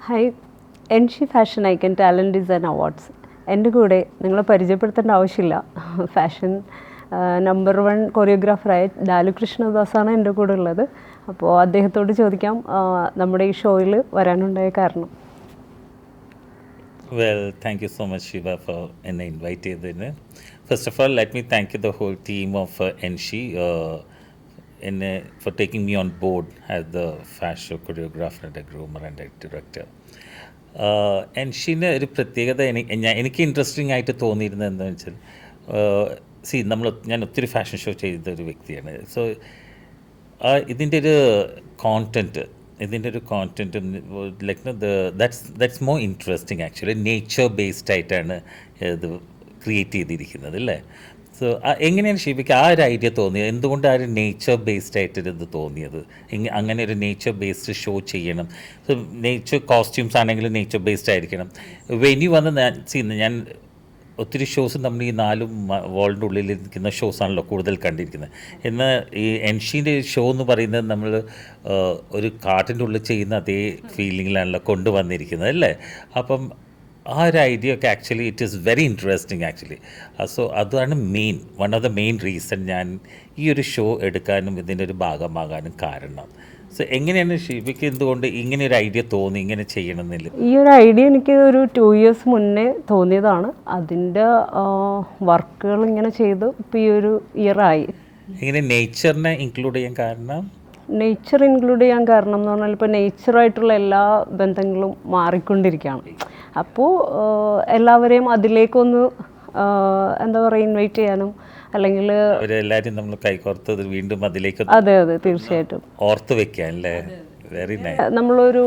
Hi, എൻഷി fashion icon talent design awards. എൻ്റെ കൂടെ നിങ്ങളെ പരിചയപ്പെടുത്തേണ്ട ആവശ്യമില്ല. ഫാഷൻ നമ്പർ 1 കൊറിയോഗ്രാഫറായ ലാലുകൃഷ്ണദാസാണ് എൻ്റെ കൂടെ ഉള്ളത്. അപ്പോൾ അദ്ദേഹത്തോട് ചോദിക്കാം നമ്മുടെ ഈ ഷോയിൽ വരാനുണ്ടായ കാരണം. Well, thank you so much, Shiva, for inviting me. First of all, let me thank you the whole team of Enshi for taking me on board as the fashion choreographer and a groomer and a director. എൻഷിന് ഒരു പ്രത്യേകത എനിക്ക് interesting ആയിട്ട് തോന്നിയിരുന്നത് എന്താണെന്ന് വെച്ചാൽ ഞാൻ ഒത്തിരി fashion show ചെയ്ത ഒരു വ്യക്തിയാണ്. സോ ഇതിൻ്റെ ഒരു content like that's more interesting actually. Nature based ആയിട്ടാണ് ഇത് ക്രിയേറ്റ് ചെയ്തിരിക്കുന്നത് അല്ലേ. സോ എങ്ങനെയാണ് ഷിബിക്ക് ആ ഒരു ഐഡിയ തോന്നിയത്? എന്തുകൊണ്ട് ആ ഒരു നേച്ചർ ബേസ്ഡ് ആയിട്ട് ഇത് തോന്നിയത്? അങ്ങനെ ഒരു നേച്ചർ ബേസ്ഡ് ഷോ ചെയ്യണം. സോ നേച്ചർ കോസ്റ്റ്യൂംസ് ആണെങ്കിലും നേച്ചർ ബേസ്ഡ് ആയിരിക്കണം. വെന്യൂ വന്ന് ഞാൻ ഒത്തിരി ഷോസ് നമ്മൾ ഈ 4 വാളിൻ്റെ ഉള്ളിൽ ഇരിക്കുന്ന ഷോസാണല്ലോ കൂടുതൽ കണ്ടിരിക്കുന്നത്. എന്നാൽ ഈ എൻഷീൻ്റെ ഷോ എന്ന് പറയുന്നത് നമ്മൾ ഒരു കാട്ടിൻ്റെ ഉള്ളിൽ ചെയ്യുന്ന അതേ ഫീലിങ്ങിലാണല്ലോ കൊണ്ടുവന്നിരിക്കുന്നത് അല്ലേ. അപ്പം ആ ഒരു ഐഡിയ ഒക്കെ actually it is very interesting actually. So അതാണ് one of the main reason ഞാൻ ഈ ഒരു ഷോ എടുക്കാനും ഇതിൻ്റെ ഒരു ഭാഗമാകാനും കാരണം. സോ എങ്ങനെയാണ് ഷിബിക്ക് എന്തുകൊണ്ട് ഇങ്ങനെ ഒരു ഐഡിയ തോന്നി ഇങ്ങനെ ചെയ്യണമെന്നില്ല? ഈ ഒരു ഐഡിയ എനിക്ക് ഒരു 2 years മുന്നേ തോന്നിയതാണ്. അതിൻ്റെ വർക്കുകൾ ഇങ്ങനെ ചെയ്ത് ഇപ്പോൾ ഈ ഒരു ഇയറായി. ഇങ്ങനെ നേച്ചറിനെ ഇൻക്ലൂഡ് ചെയ്യാൻ കാരണം? നേച്ചർ ഇൻക്ലൂഡ് ചെയ്യാൻ കാരണം എന്ന് പറഞ്ഞാൽ ഇപ്പോൾ നേച്ചറായിട്ടുള്ള എല്ലാ ബന്ധങ്ങളും മാറിക്കൊണ്ടിരിക്കുകയാണ്. അപ്പോൾ എല്ലാവരെയും അതിലേക്കൊന്ന് എന്താ പറയുക ഇൻവൈറ്റ് ചെയ്യാനും അല്ലെങ്കിൽ എല്ലാവരും നമ്മൾ കൈകോർത്ത് വീണ്ടും അതിലേക്ക് അതെ തീർച്ചയായിട്ടും ഓർത്ത് വെക്കാൻ അല്ലേ. Very nice. നമ്മളൊരു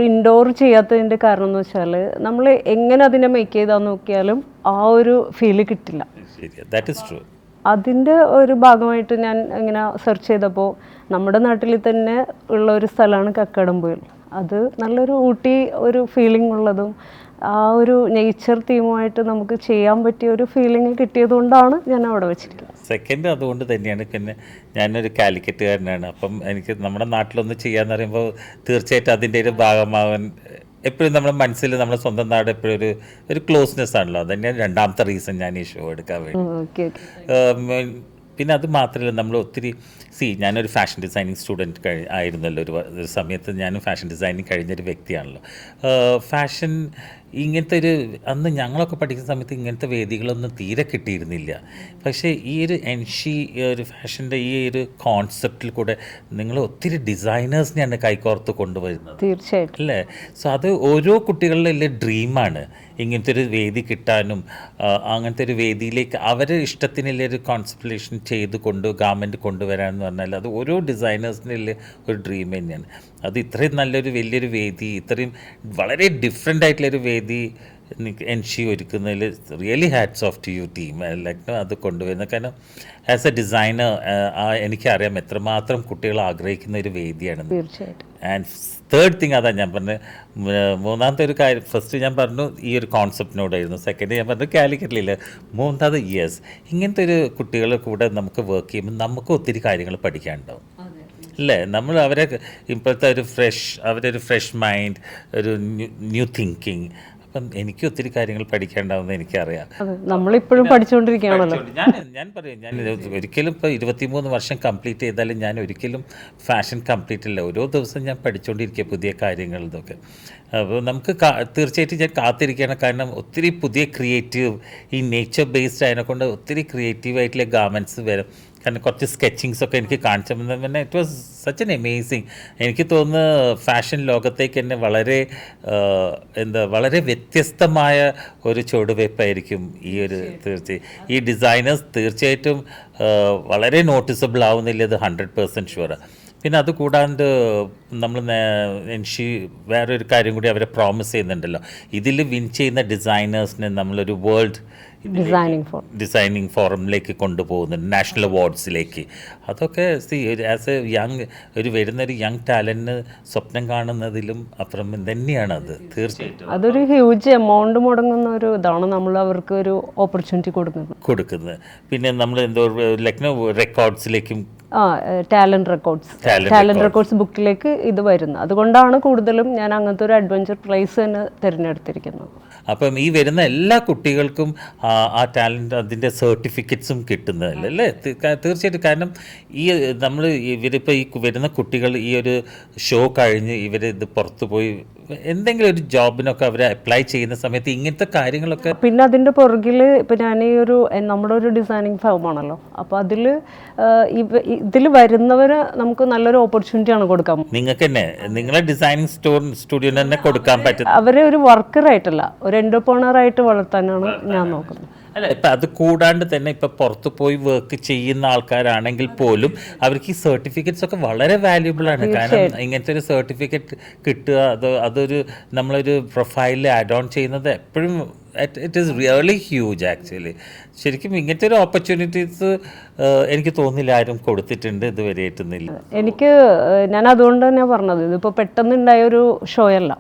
ഇൻഡോർ ചെയ്യാത്തതിൻ്റെ കാരണം എന്ന് വെച്ചാൽ നമ്മൾ എങ്ങനെ അതിനെ മേക്ക് ചെയ്താൽ നോക്കിയാലും ആ ഒരു ഫീല് കിട്ടില്ല. That is true. അതിൻ്റെ ഒരു ഭാഗമായിട്ട് ഞാൻ ഇങ്ങനെ സെർച്ച് ചെയ്തപ്പോൾ നമ്മുടെ നാട്ടിൽ തന്നെ ഉള്ള ഒരു സ്ഥലമാണ് കക്കാടംപൊയിൽ. അത് നല്ലൊരു ഊട്ടി ഒരു ഫീലിംഗ് ഉള്ളതും ആ ഒരു നേച്ചർ തീമുമായിട്ട് നമുക്ക് ചെയ്യാൻ പറ്റിയ ഒരു ഫീലിംഗ് കിട്ടിയതുകൊണ്ടാണ് ഞാൻ അവിടെ വെച്ചിരിക്കുന്നത്. സെക്കൻഡ് അതുകൊണ്ട് തന്നെയാണ്. പിന്നെ ഞാനൊരു കാലിക്കറ്റുകാരനാണ്. അപ്പം എനിക്ക് നമ്മുടെ നാട്ടിലൊന്ന് ചെയ്യാന്ന് പറയുമ്പോൾ തീർച്ചയായിട്ടും അതിൻ്റെ ഒരു ഭാഗമാവാൻ എപ്പോഴും നമ്മുടെ മനസ്സിൽ നമ്മുടെ സ്വന്തം നാട് എപ്പോഴും ഒരു ക്ലോസ്നെസ് ആണല്ലോ. അത് തന്നെയാണ് രണ്ടാമത്തെ റീസൺ ഞാൻ ഈ ഷോ എടുക്കാൻ വേണ്ടി. പിന്നെ അത് മാത്രമല്ല നമ്മൾ ഒത്തിരി ഞാനൊരു ഫാഷൻ ഡിസൈനിങ് സ്റ്റുഡൻറ്റ് ആയിരുന്നല്ലോ. ഒരു സമയത്ത് ഞാനും ഫാഷൻ ഡിസൈനിങ് കഴിഞ്ഞൊരു വ്യക്തിയാണല്ലോ. ഫാഷൻ ഇങ്ങനത്തെ അന്ന് ഞങ്ങളൊക്കെ പഠിക്കുന്ന സമയത്ത് ഇങ്ങനത്തെ വേദികളൊന്നും തീരെ കിട്ടിയിരുന്നില്ല. പക്ഷേ ഈ ഒരു എൻഷി ഒരു ഫാഷൻ്റെ ഈ ഒരു കോൺസെപ്റ്റിൽ കൂടെ നിങ്ങൾ ഒത്തിരി ഡിസൈനേഴ്സിനെയാണ് കൈകോർത്ത് കൊണ്ടുവരുന്നത്. തീർച്ചയായിട്ടും അല്ലേ. സോ അത് ഓരോ കുട്ടികളുടെ ഡ്രീമാണ് ഇങ്ങനത്തെ ഒരു വേദി കിട്ടാനും അങ്ങനത്തെ ഒരു വേദിയിലേക്ക് അവരുടെ ഇഷ്ടത്തിനുള്ള ഒരു കോൺസെപ്റ്റേഷൻ ചെയ്ത് ഗാർമെൻറ്റ് കൊണ്ടുവരാമെന്ന് പറഞ്ഞാൽ അത് ഓരോ ഡിസൈനേഴ്സിനുള്ള ഒരു ഡ്രീം തന്നെയാണ്. അത് ഇത്രയും നല്ലൊരു വലിയൊരു വേദി, ഇത്രയും വളരെ ഡിഫറെൻ്റ് ആയിട്ടുള്ളൊരു വേദി എൻഷി ഒരുക്കുന്നതിൽ really hats off to you team. Like അത് കൊണ്ടുവരുന്നത് കാരണം ആസ് എ ഡിസൈനർ എനിക്കറിയാം എത്രമാത്രം കുട്ടികൾ ആഗ്രഹിക്കുന്ന ഒരു വേദിയാണ്. ആൻഡ് തേർഡ് തിങ് അതാണ് ഞാൻ പറഞ്ഞത്. മൂന്നാമത്തെ ഒരു കാര്യം, ഫസ്റ്റ് ഞാൻ പറഞ്ഞു ഈ ഒരു കോൺസെപ്റ്റിനോടായിരുന്നു. സെക്കൻഡ് ഞാൻ പറഞ്ഞു കാലിക്കറ്റിലില്ല. മൂന്നാമത് ഇങ്ങനത്തെ ഒരു കുട്ടികളുടെ കൂടെ നമുക്ക് വർക്ക് ചെയ്യുമ്പോൾ നമുക്ക് ഒത്തിരി കാര്യങ്ങൾ പഠിക്കാനുണ്ടാവും അല്ലേ. നമ്മൾ ഇപ്പോഴത്തെ അവരുടെ ഒരു ഫ്രഷ് മൈൻഡ്, ഒരു ന്യൂ തിങ്കിങ്. അപ്പം എനിക്ക് ഒത്തിരി കാര്യങ്ങൾ പഠിക്കാനുണ്ടാവുമെന്ന് എനിക്കറിയാം. നമ്മളിപ്പോഴും പഠിച്ചുകൊണ്ടിരിക്കുകയാണല്ലോ. ഞാൻ പറയും, ഞാൻ ഒരിക്കലും ഇപ്പോൾ 23 വർഷം കംപ്ലീറ്റ് ചെയ്താലും ഞാൻ ഒരിക്കലും ഫാഷൻ കംപ്ലീറ്റ് അല്ല. ഓരോ ദിവസം ഞാൻ പഠിച്ചുകൊണ്ടിരിക്കുക പുതിയ കാര്യങ്ങൾ ഇതൊക്കെ. അപ്പോൾ നമുക്ക് തീർച്ചയായിട്ടും ഞാൻ കാത്തിരിക്കുകയാണ്. കാരണം ഒത്തിരി പുതിയ ക്രിയേറ്റീവ് ഈ നേച്ചർ ബേസ്ഡ് അതിനെക്കൊണ്ട് ഒത്തിരി ക്രിയേറ്റീവായിട്ടുള്ള ഗാർമെൻറ്റ്സ് വരും. കാരണം കുറച്ച് സ്കെച്ചിങ്സ് ഒക്കെ എനിക്ക് കാണിച്ചു തന്നെ it was such an amazing. എനിക്ക് തോന്നുന്നു ഫാഷൻ ലോകത്തേക്ക് തന്നെ വളരെ വ്യത്യസ്തമായ ഒരു ചുവടുവയ്പ്പായിരിക്കും ഈ ഡിസൈനേഴ്സ് തീർച്ചയായിട്ടും വളരെ നോട്ടീസബിൾ ആവുന്നില്ല. ഇത് 100% ഷുവറാണ്. പിന്നെ അത് കൂടാണ്ട് നമ്മൾ വേറൊരു കാര്യം കൂടി അവരെ പ്രോമിസ് ചെയ്യുന്നുണ്ടല്ലോ. ഇതിൽ വിൻ ചെയ്യുന്ന ഡിസൈനേഴ്സിനെ നമ്മളൊരു വേൾഡ് ഡിസൈനിങ് ഫോറമിലേക്ക് കൊണ്ടുപോകുന്നുണ്ട്, നാഷണൽ അവാർഡ്സിലേക്ക്. അതൊക്കെ ആസ് എ വരുന്നൊരു യങ് ടാലൻറ്റിന് സ്വപ്നം കാണുന്നതിലും അപ്പുറം തന്നെയാണ് അത്. തീർച്ചയായിട്ടും അതൊരു ഹ്യൂജ് എമൗണ്ട് മുടങ്ങുന്ന ഒരു ഇതാണ് നമ്മൾ അവർക്ക് ഒരു ഓപ്പർച്യൂണിറ്റി കൊടുക്കുന്നത്. പിന്നെ നമ്മൾ ലക്നൗ റെക്കോർഡ്സിലേക്കും ടാലൻറ്റ് റെക്കോർഡ്സ് ബുക്കിലേക്ക് ഇത് വരുന്നത്. അതുകൊണ്ടാണ് കൂടുതലും ഞാൻ അങ്ങനത്തെ ഒരു അഡ്വഞ്ചർ പ്ലേസ് തന്നെ തിരഞ്ഞെടുത്തിരിക്കുന്നത്. അപ്പം ഈ വരുന്ന എല്ലാ കുട്ടികൾക്കും ആ ടാലൻറ്റ് അതിൻ്റെ സർട്ടിഫിക്കറ്റ്സും കിട്ടുന്നതല്ലേ അല്ലേ? തീർച്ചയായിട്ടും. കാരണം ഈ നമ്മൾ ഇവരിപ്പോൾ ഈ വരുന്ന കുട്ടികൾ ഈ ഒരു ഷോ കഴിഞ്ഞ് ഇവർ ഇത് പുറത്തു പോയി എന്തെങ്കിലും ഒരു ജോബിനൊക്കെ അവർ അപ്ലൈ ചെയ്യുന്ന സമയത്ത് ഇങ്ങനത്തെ കാര്യങ്ങളൊക്കെ. പിന്നെ അതിൻ്റെ പുറകിൽ ഇപ്പം ഞാൻ ഈ നമ്മുടെ ഒരു ഡിസൈനിങ് ഫേമാണല്ലോ, അപ്പോൾ ഇതിൽ വരുന്നവര് നമുക്ക് നല്ലൊരു ഓപ്പർച്യൂണിറ്റിയാണ് കൊടുക്കാൻ. നിങ്ങൾക്ക് തന്നെ നിങ്ങളെ ഡിസൈനിങ് സ്റ്റുഡിയോ തന്നെ കൊടുക്കാൻ പറ്റും. അവരെ ഒരു വർക്കറായിട്ടല്ല, ഒരു എൻ്റർപ്രണറായിട്ട് വളർത്താനാണ് ഞാൻ നോക്കുന്നത്. അല്ല, ഇപ്പം അത് കൂടാണ്ട് തന്നെ ഇപ്പം പുറത്ത് പോയി വർക്ക് ചെയ്യുന്ന ആൾക്കാരാണെങ്കിൽ പോലും അവർക്ക് ഈ സർട്ടിഫിക്കറ്റ്സ് ഒക്കെ വളരെ വാല്യൂബിൾ ആണ്. കാരണം ഇങ്ങനത്തെ ഒരു സർട്ടിഫിക്കറ്റ് കിട്ടുക, അതൊരു നമ്മളൊരു പ്രൊഫൈലിൽ ആഡ് ഓൺ ചെയ്യുന്നത് എപ്പോഴും it is really huge actually. ശരിക്കും ഇങ്ങനത്തെ ഒരു ഓപ്പർച്യൂണിറ്റീസ് എനിക്ക് തോന്നില്ല ആരും കൊടുത്തിട്ടുണ്ട് ഇതുവരെ എത്തുന്നില്ല. ഞാൻ അതുകൊണ്ട് തന്നെ പറഞ്ഞത്, ഇതിപ്പോൾ പെട്ടെന്നുണ്ടായ ഒരു ഷോ അല്ല.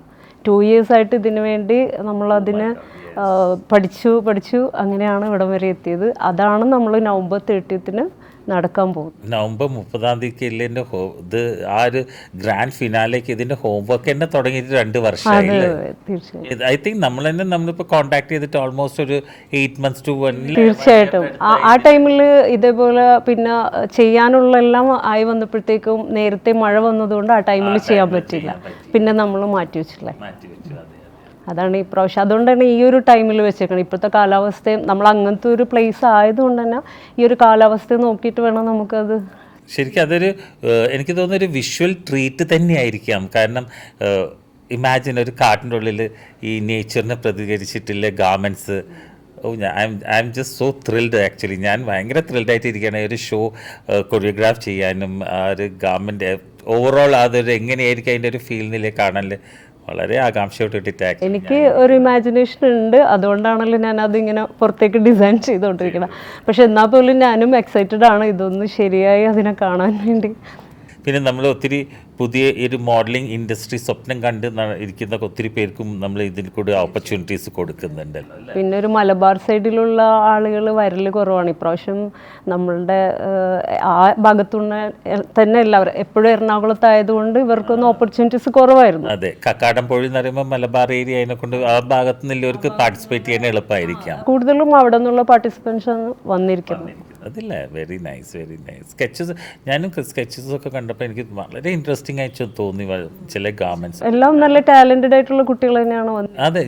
2 years ആയിട്ട് ഇതിനു വേണ്ടി നമ്മളതിന് പഠിച്ചു അങ്ങനെയാണ് ഇവിടം വരെ എത്തിയത്. അതാണ് നമ്മൾ November 30th നടക്കാൻ പോകും. November 30th ഇതിൻ്റെ ഇത് ആ ഒരു ഗ്രാൻഡ് ഫിനാലേക്ക് ഇതിൻ്റെ ഹോംവർക്ക് തന്നെ തുടങ്ങിയിട്ട് 2 വർഷമായില്ലേ? തീർച്ചയായും. ഐ തിങ്ക് നമ്മളിപ്പോൾ കോൺടാക്ട് ചെയ്തിട്ട് ഓൾമോസ്റ്റ് ഒരു 8 months to 1. തീർച്ചയായിട്ടും. ആ ടൈമിൽ ഇതേപോലെ പിന്നെ ചെയ്യാനുള്ള എല്ലാം ആയി വന്നപ്പോഴത്തേക്കും നേരത്തെ മഴ വന്നതുകൊണ്ട് ആ ടൈമിൽ ചെയ്യാൻ പറ്റില്ല. പിന്നെ നമ്മൾ മാറ്റി വെച്ചില്ലേ. അതാണ് ഈ പ്രാവശ്യം. അതുകൊണ്ട് തന്നെ ഈ ഒരു ടൈമിൽ വെച്ചേക്കണം. ഇപ്പോഴത്തെ കാലാവസ്ഥയും നമ്മൾ അങ്ങനത്തെ ഒരു പ്ലേസ് ആയതുകൊണ്ട് തന്നെ ഈ ഒരു കാലാവസ്ഥ നോക്കിയിട്ട് വേണം നമുക്കത്. ശരിക്കും അതൊരു എനിക്ക് തോന്നുന്ന ഒരു വിഷ്വൽ ട്രീറ്റ് തന്നെയായിരിക്കാം. കാരണം ഇമാജിൻ ഒരു കാട്ടിൻ്റെ ഉള്ളിൽ ഈ നേച്ചറിനെ പ്രതികരിച്ചിട്ടുള്ള garments. I'm just so thrilled actually. ഞാൻ ഭയങ്കര ത്രിൽഡായിട്ട് ഇരിക്കുകയാണ് ഒരു ഷോ കൊറിയോഗ്രാഫ് ചെയ്യാനും ആ ഒരു ഗാർമെൻറ്റ് ഓവറോൾ അതൊരു എങ്ങനെയായിരിക്കും അതിൻ്റെ ഒരു ഫീലിനെ കാണാൻ വളരെ ആകാംക്ഷയോട്ടിട്ട്. എനിക്ക് ഒരു ഇമാജിനേഷൻ ഉണ്ട്, അതുകൊണ്ടാണല്ലോ ഞാൻ അതിങ്ങനെ പുറത്തേക്ക് ഡിസൈൻ ചെയ്തുകൊണ്ടിരിക്കണം. പക്ഷെ എന്നാൽ പോലും ഞാനും എക്സൈറ്റഡ് ആണ് ഇതൊന്ന് ശരിയായി അതിനെ കാണാൻ വേണ്ടി. പിന്നെ നമ്മൾ ഒത്തിരി പുതിയ ഒരു മോഡലിംഗ് ഇൻഡസ്ട്രി സ്വപ്നം കണ്ട് ഇരിക്കുന്ന ഒത്തിരി പേർക്കും നമ്മൾ ഇതിൽ കൂടെ ഓപ്പർച്യൂണിറ്റീസ് കൊടുക്കുന്നുണ്ടല്ലോ. പിന്നെ ഒരു മലബാർ സൈഡിലുള്ള ആളുകൾ വരൽ കുറവാണ് ഇപ്രാവശ്യം. നമ്മളുടെ ആ ഭാഗത്തുള്ള തന്നെ എല്ലാവരും എപ്പോഴും എറണാകുളത്തായതുകൊണ്ട് ഇവർക്കൊന്നും ഓപ്പർച്യൂണിറ്റീസ് കുറവായിരുന്നു. അതെ, കക്കാടംപൊഴി എന്ന് പറയുമ്പോൾ മലബാർ ഏരിയ അതിനെക്കൊണ്ട് ആ ഭാഗത്തു നിന്നുള്ളവർക്ക് പാർട്ടിസിപ്പേറ്റ് ചെയ്യാൻ എളുപ്പമായിരിക്കാം. കൂടുതലും അവിടെ നിന്നുള്ള പാർട്ടിസിപ്പൻസ് വന്നിരിക്കുന്നത്. അതില്ല, വെരി നൈസ്. ഞാനും സ്കെച്ചസ് ഒക്കെ കണ്ടപ്പോൾ എനിക്ക് വളരെ ഇൻട്രസ്റ്റിംഗ് ആയിട്ട് തോന്നി. ചില ഗാർമെന്റ്സ് എല്ലാം നല്ല ടാലന്റഡ് ആയിട്ടുള്ള കുട്ടികൾ തന്നെയാണ് വന്നത്. അതെ,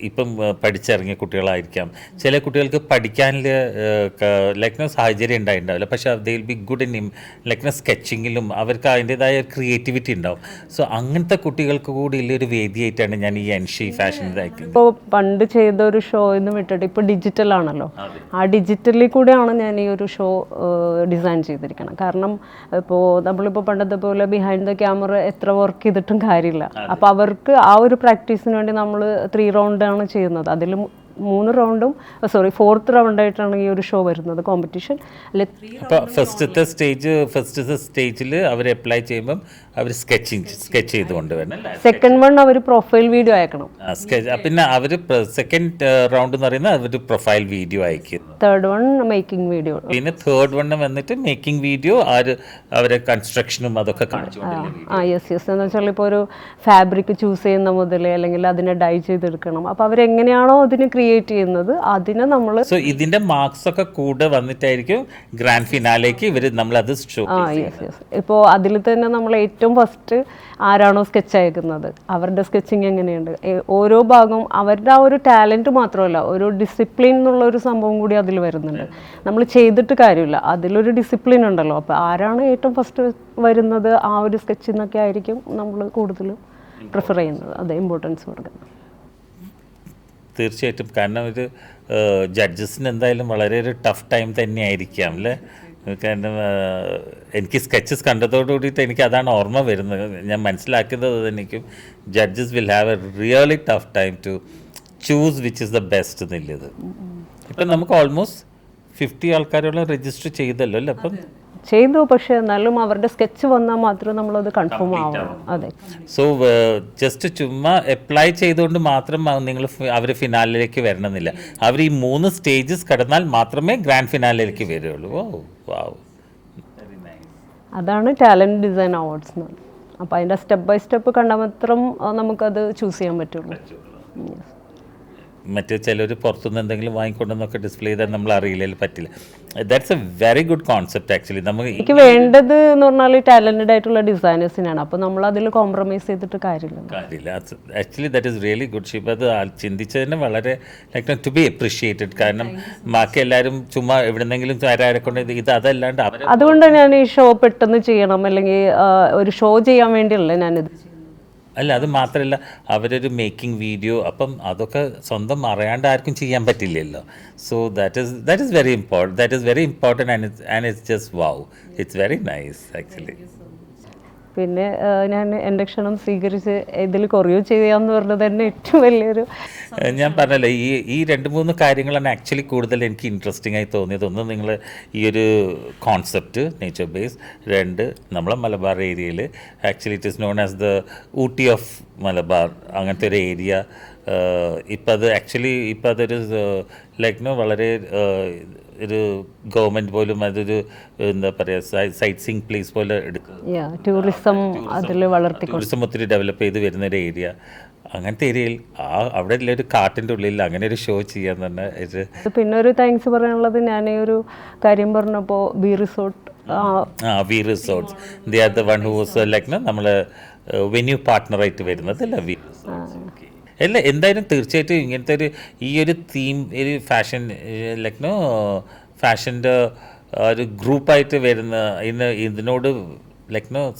ഇപ്പം പഠിച്ചിറങ്ങിയ കുട്ടികളായിരിക്കാം. ചില കുട്ടികൾക്ക് പഠിക്കാനുള്ള സാഹചര്യം ഉണ്ടാവില്ല. പക്ഷെ they will be good in സ്കെച്ചിങ്ങിലും അവർക്ക് അതിൻ്റെതായ ക്രിയേറ്റിവിറ്റി ഉണ്ടാവും. സോ അങ്ങനത്തെ കുട്ടികൾക്ക് കൂടി ഉള്ളൊരു വേദിയായിട്ടാണ് ഞാൻ ഈ എൻഷി ഫാഷൻ ഇതാക്കുന്നത്. ഇപ്പോൾ പണ്ട് ചെയ്ത ഒരു ഷോ എന്ന് വിട്ടിട്ട് ഇപ്പോൾ ഡിജിറ്റൽ ആണല്ലോ. ആ ഡിജിറ്റലിൽ കൂടെയാണ് ഞാൻ ഈ ഒരു ഷോ ഡിസൈൻ ചെയ്തിരിക്കണം. കാരണം ഇപ്പോൾ നമ്മളിപ്പോൾ പണ്ടത്തെ പോലെ ബിഹൈൻഡ് ദ ക്യാമറ എത്ര വർക്ക് ചെയ്തിട്ടും കാര്യമില്ല. അപ്പോൾ അവർക്ക് ആ ഒരു പ്രാക്ടീസിന് വേണ്ടി നമ്മൾ 3 റൗണ്ടാണ് ചെയ്യുന്നത്. അതിൽ 3 റൗണ്ടും 4th റൗണ്ടായിട്ടാണ് ഈ ഒരു ഷോ വരുന്നത് കോമ്പറ്റീഷൻ. അപ്പോൾ ഫസ്റ്റത്തെ സ്റ്റേജിൽ അവർ അപ്ലൈ ചെയ്യുമ്പം അവർ സ്കെച്ച് ചെയ്ത് കൊണ്ടുവരണം. Second one hour profile video അയക്കണം. പിന്നെ അവർ സെക്കൻഡ് റൗണ്ട് എന്ന് പറയുന്നത് അവർ പ്രൊഫൈൽ വീഡിയോ അയക്കും. Third one making video. പിന്നെ തേർഡ് വൺ വന്നിട്ട് മേക്കിംഗ് വീഡിയോ അവരെ കൺസ്ട്രക്ഷനും അതൊക്കെ കാണിച്ചു. യെസ് എന്ന് വെച്ചാൽ ഇപ്പോൾ ഒരു ഫാബ്രിക് ചൂസ് ചെയ്യുന്ന മുതൽ അല്ലെങ്കിൽ അതിനെ ഡൈ ചെയ്തെടുക്കണം. അപ്പോൾ അവരെങ്ങനെയാണോ അതിന് ക്രിയേറ്റ് ചെയ്യുന്നത് അതിനെ നമ്മൾ ഇതിന്റെ മാർക്സ് ഒക്കെ കൂടെ വന്നിട്ടായിരിക്കും ഗ്രാൻഡ് ഫിനാലേക്ക് നമ്മളത് ഇപ്പോൾ അതിൽ തന്നെ നമ്മൾ ഏറ്റവും ഫസ്റ്റ് ആരാണോ സ്കെച്ച് അയക്കുന്നത് അവരുടെ സ്കെച്ചിങ് എങ്ങനെയുണ്ട്, ഓരോ ഭാഗവും അവരുടെ ആ ഒരു ടാലൻറ്റ് മാത്രമല്ല ഒരു ഡിസിപ്ലിൻ എന്നുള്ള ഒരു സംഭവം കൂടി അതിൽ വരുന്നുണ്ട്. നമ്മൾ ചെയ്തിട്ട് കാര്യമില്ല, അതിലൊരു ഡിസിപ്ലിൻ ഉണ്ടല്ലോ. അപ്പോൾ ആരാണ് ഏറ്റവും ഫസ്റ്റ് വരുന്നത് ആ ഒരു സ്കെച്ചിന്നൊക്കെ ആയിരിക്കും നമ്മൾ കൂടുതലും പ്രിഫർ ചെയ്യുന്നത്. അത് ഇമ്പോർട്ടൻസ് കൊടുക്കുന്നത്. തീർച്ചയായിട്ടും. കാരണം ഒരു ജഡ്ജസിന് എന്തായാലും വളരെ ഒരു ടഫ് ടൈം തന്നെയായിരിക്കാം അല്ലേ? കാരണം എനിക്ക് സ്കെച്ചസ് കണ്ടതോടുകൂടിയിട്ട് എനിക്ക് അതാണ് ഓർമ്മ വരുന്നത്. ഞാൻ മനസ്സിലാക്കുന്നത് എനിക്കും judges will have a really tough time to choose which is the best എന്നുള്ളത്. ഇപ്പം നമുക്ക് ഓൾമോസ്റ്റ് 50 ആൾക്കാരോളം രജിസ്റ്റർ ചെയ്തല്ലോ അല്ലേ? അപ്പം ചെയ്തു. പക്ഷെ എന്നാലും അവരുടെ സ്കെച്ച് വന്നാൽ മാത്രമേ നമ്മളത് കൺഫേം ആവണം. അതെ. സോ ജസ്റ്റ് ചുമ്മാ അപ്ലൈ ചെയ്തുകൊണ്ട് മാത്രം നിങ്ങൾ അവർ ഫിനാലിലേക്ക് വരണമെന്നില്ല. അവർ ഈ 3 സ്റ്റേജസ് കടന്നാൽ മാത്രമേ ഗ്രാൻഡ് ഫിനാലിലേക്ക് വരുള്ളൂ. ഓ വാവ്, അതാണ് ടാലൻറ്റ് ഡിസൈൻ അവാർഡ്സ് എന്ന് പറയുന്നത്. അപ്പോൾ അതിൻ്റെ സ്റ്റെപ്പ് ബൈ സ്റ്റെപ്പ് കണ്ടാൽ മാത്രം നമുക്കത് ചൂസ് ചെയ്യാൻ പറ്റുള്ളൂ. Yes. മറ്റേ ചിലർ പുറത്തുനിന്ന് എന്തെങ്കിലും വാങ്ങിക്കൊണ്ടെന്നൊക്കെ ഡിസ്പ്ലേ ചെയ്താൽ നമ്മൾ അറിയില്ല, പറ്റില്ല. That's A very good concept actually. നമുക്ക് എനിക്ക് വേണ്ടത് എന്ന് പറഞ്ഞാൽ ടാലൻറ്റഡ് ആയിട്ടുള്ള ഡിസൈനേഴ്സിനാണ്. അപ്പോൾ നമ്മൾ അതിൽ കോംപ്രമൈസ് ചെയ്തിട്ട് കാര്യമില്ല. Actually that is really good ship. അത് ചിന്തിച്ചതിന് വളരെ ലൈക്ക് ടു ബി അപ്രിഷിയേറ്റഡ്. കാരണം ബാക്കി എല്ലാവരും ചുമ്മാ എവിടെന്നെങ്കിലും ആരെ കൊണ്ട് ഇത് അതല്ലാണ്ട് അവർ അതുകൊണ്ട് ഞാൻ ഈ ഷോ പെട്ടെന്ന് ചെയ്യണം, അല്ലെങ്കിൽ ഒരു ഷോ ചെയ്യാൻ വേണ്ടിയല്ല ഞാനിത്. അല്ല, അത് മാത്രമല്ല അവരൊരു മേക്കിംഗ് വീഡിയോ, അപ്പം അതൊക്കെ സ്വന്തം അറിയാണ്ട് ആർക്കും ചെയ്യാൻ പറ്റില്ലല്ലോ. So that is very important and it's just wow, it's very nice actually. പിന്നെ ഞാൻ എൻ്റെ ക്ഷണം സ്വീകരിച്ച് ഇതിൽ കൊറിയോ ചെയ്യാമെന്ന് പറഞ്ഞത് തന്നെ ഏറ്റവും വലിയൊരു. ഞാൻ പറഞ്ഞല്ലോ, ഈ 2-3 കാര്യങ്ങളാണ് ആക്ച്വലി കൂടുതൽ എനിക്ക് ഇൻട്രസ്റ്റിംഗ് ആയി തോന്നിയത്. ഒന്ന്, നിങ്ങൾ ഈ ഒരു കോൺസെപ്റ്റ് നേച്ചർ ബേസ്. 2, നമ്മളെ മലബാർ ഏരിയയിൽ actually it is known as the Ooty of Malabar, അങ്ങനത്തെ ഒരു ഏരിയ. ഇപ്പം അത് ആക്ച്വലി ഇപ്പം അതൊരു ലൈക്ക് വളരെ ഒരു ഗവൺമെൻറ് പോലും അതൊരു എന്താ പറയുക സൈറ്റ് സീയിങ് പ്ലേസ് പോലെ ടൂറിസം അതിൽ ടൂറിസം ഒത്തിരി ഡെവലപ്പ് ചെയ്ത് വരുന്ന ഒരു ഏരിയ. അങ്ങനത്തെ ഏരിയയിൽ അവിടെ ഒരു കാട്ടിൻ്റെ ഉള്ളിൽ അങ്ങനെ ഒരു ഷോ ചെയ്യാന്ന് പറഞ്ഞാൽ. പിന്നെ ഒരു താങ്ക്സ് പറയാനുള്ളത്, ഞാൻ ഈ ഒരു കാര്യം പറഞ്ഞപ്പോൾ B resorts they are the one who was like നമ്മൾ വെന്യൂ പാർട്ട്ണറായിട്ട് വരുന്നത് അല്ല വി റിസോർട്ട്സ്. അല്ല, എന്തായാലും തീർച്ചയായിട്ടും ഇങ്ങനത്തെ ഈ ഒരു തീം, ഒരു ഫാഷൻ ഫാഷൻ്റെ ഒരു ഗ്രൂപ്പായിട്ട് വരുന്ന ഇതിനോട്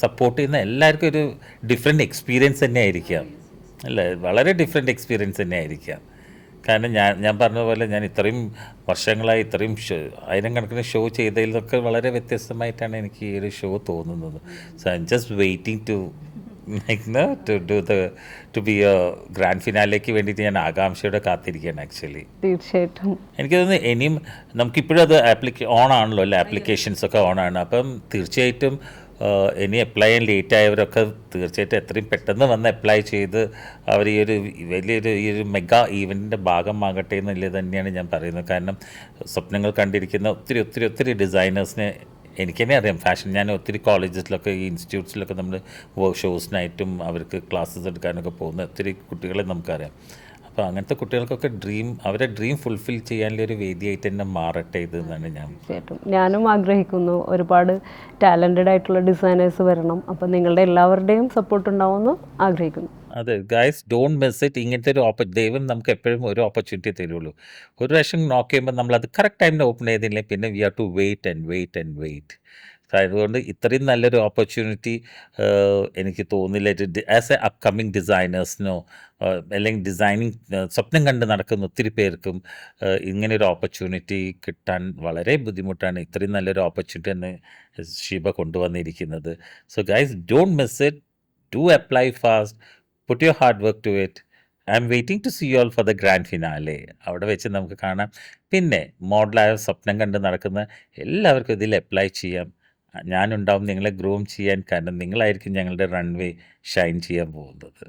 സപ്പോർട്ട് ചെയ്യുന്ന എല്ലാവർക്കും ഒരു ഡിഫറെൻറ്റ് എക്സ്പീരിയൻസ് തന്നെ ആയിരിക്കാം അല്ലേ, വളരെ ഡിഫറെൻറ്റ് എക്സ്പീരിയൻസ് തന്നെ ആയിരിക്കാം. കാരണം ഞാൻ പറഞ്ഞ പോലെ ഞാൻ ഇത്രയും വർഷങ്ങളായി ഇത്രയും ആയിരക്കണക്കിന് ഷോ ചെയ്തതിൽ നിന്നൊക്കെ വളരെ വ്യത്യസ്തമായിട്ടാണ് എനിക്ക് ഈ ഒരു ഷോ തോന്നുന്നത്. So I'm just waiting to be a grand ഫിനാലേക്ക് വേണ്ടിയിട്ട് ഞാൻ ആകാംക്ഷയോടെ കാത്തിരിക്കുകയാണ് ആക്ച്വലി. തീർച്ചയായിട്ടും എനിക്ക് തോന്നുന്നു ഇനിയും നമുക്കിപ്പോഴും അത് ഓൺ ആണല്ലോ അല്ലേ, ആപ്ലിക്കേഷൻസ് ഒക്കെ ഓൺ ആണ്. അപ്പം തീർച്ചയായിട്ടും ഇനി അപ്ലൈ ചെയ്യാൻ ലേറ്റ് ആയവരൊക്കെ തീർച്ചയായിട്ടും എത്രയും പെട്ടെന്ന് വന്ന് അപ്ലൈ ചെയ്ത് അവർ ഈ ഒരു മെഗാ ഈവൻറ്റിൻ്റെ ഭാഗമാകട്ടെ എന്നുള്ളത് തന്നെയാണ് ഞാൻ പറയുന്നത്. കാരണം സ്വപ്നങ്ങൾ കണ്ടിരിക്കുന്ന ഒത്തിരി ഡിസൈനേഴ്സിനെ എനിക്ക് തന്നെ അറിയാം. ഫാഷൻ ഞാൻ ഒത്തിരി കോളേജസിലൊക്കെ ഈ ഇൻസ്റ്റിറ്റ്യൂട്ട്സിലൊക്കെ നമ്മൾ ഷോസിനായിട്ടും അവർക്ക് ക്ലാസ്സസ് എടുക്കാനൊക്കെ പോകുന്ന ഒത്തിരി കുട്ടികളെ നമുക്കറിയാം. അപ്പോൾ അങ്ങനത്തെ കുട്ടികൾക്കൊക്കെ അവരുടെ ഡ്രീം ഫുൾഫിൽ ചെയ്യാനുള്ള ഒരു വേദിയായിട്ട് തന്നെ മാറട്ടെ ഇത് എന്നാണ് ഞാനും ആഗ്രഹിക്കുന്നു. ഒരുപാട് ടാലൻറ്റഡ് ആയിട്ടുള്ള ഡിസൈനേഴ്സ് വരണം. അപ്പം നിങ്ങളുടെ എല്ലാവരുടെയും സപ്പോർട്ട് ഉണ്ടാവുമെന്ന് ആഗ്രഹിക്കുന്നു. അതെ ഗൈസ്, ഡോണ്ട് മിസ് ഇറ്റ്. ഇങ്ങനത്തെ ഒരു ദൈവം നമുക്ക് എപ്പോഴും ഒരു ഓപ്പർച്യൂണിറ്റി തരുള്ളൂ. ഒരു പ്രാവശ്യം നോക്ക് ചെയ്യുമ്പോൾ നമ്മളത് കറക്റ്റ് ടൈമിന് ഓപ്പൺ ചെയ്തില്ലേ പിന്നെ വി ഹാവ് ടു വെയിറ്റ്. അതുകൊണ്ട് ഇത്രയും നല്ലൊരു ഓപ്പർച്യൂണിറ്റി എനിക്ക് തോന്നില്ല ആസ് എ അപ്കമ്മിങ് ഡിസൈനേഴ്സിനോ അല്ലെങ്കിൽ ഡിസൈനിങ് സ്വപ്നം കണ്ട് നടക്കുന്ന ഒത്തിരി പേർക്കും ഇങ്ങനൊരു ഓപ്പർച്യൂണിറ്റി കിട്ടാൻ വളരെ ബുദ്ധിമുട്ടാണ്. ഇത്രയും നല്ലൊരു ഓപ്പർച്യൂണിറ്റി തന്നെ ഷീബ കൊണ്ടുവന്നിരിക്കുന്നത്. So guys, don't miss it. Do apply fast. Put your hard work to it. I'm waiting to see you all for the grand finale. അവിടെ വെച്ച് നമുക്ക് കാണാം. പിന്നെ മോഡലായ സ്വപ്നം കണ്ട് നടക്കുന്ന എല്ലാവർക്കും ഇതിൽ അപ്ലൈ ചെയ്യാം. ഞാനുണ്ടാവും നിങ്ങളെ ഗ്രൂം ചെയ്യാൻ. കാരണം നിങ്ങളായിരിക്കും ഞങ്ങളുടെ റൺവേ ഷൈൻ ചെയ്യാൻ പോകുന്നത്.